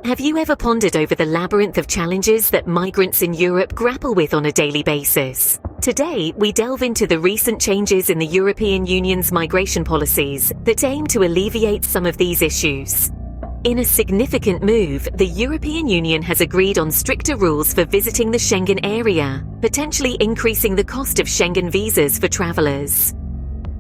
Have you ever pondered over the labyrinth of challenges that migrants in Europe grapple with on a daily basis? Today, we delve into the recent changes in the European Union's migration policies that aim to alleviate some of these issues. In a significant move, the European Union has agreed on stricter rules for visiting the Schengen area, potentially increasing the cost of Schengen visas for travelers.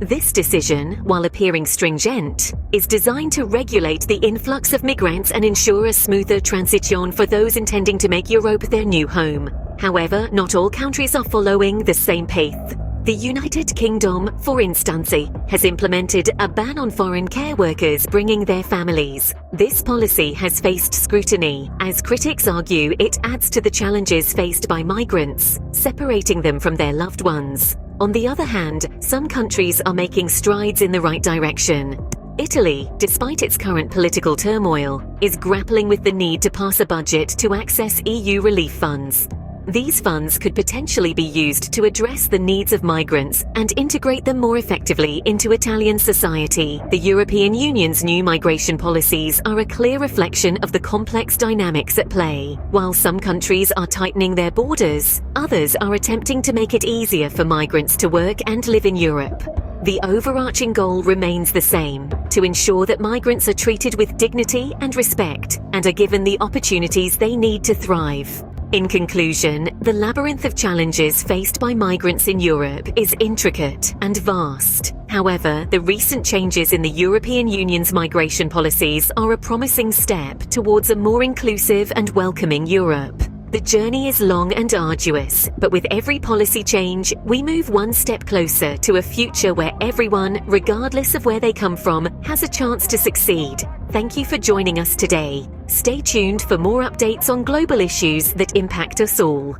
This decision, while appearing stringent, is designed to regulate the influx of migrants and ensure a smoother transition for those intending to make Europe their new home. However, not all countries are following the same path. The United Kingdom, for instance, has implemented a ban on foreign care workers bringing their families. This policy has faced scrutiny, as critics argue it adds to the challenges faced by migrants, separating them from their loved ones. On the other hand, some countries are making strides in the right direction. Italy, despite its current political turmoil, is grappling with the need to pass a budget to access EU relief funds. These funds could potentially be used to address the needs of migrants and integrate them more effectively into Italian society. The European Union's new migration policies are a clear reflection of the complex dynamics at play. While some countries are tightening their borders, others are attempting to make it easier for migrants to work and live in Europe. The overarching goal remains the same: to ensure that migrants are treated with dignity and respect and are given the opportunities they need to thrive. In conclusion, the labyrinth of challenges faced by migrants in Europe is intricate and vast. However, the recent changes in the European Union's migration policies are a promising step towards a more inclusive and welcoming Europe. The journey is long and arduous, but with every policy change, we move one step closer to a future where everyone, regardless of where they come from, has a chance to succeed. Thank you for joining us today. Stay tuned for more updates on global issues that impact us all.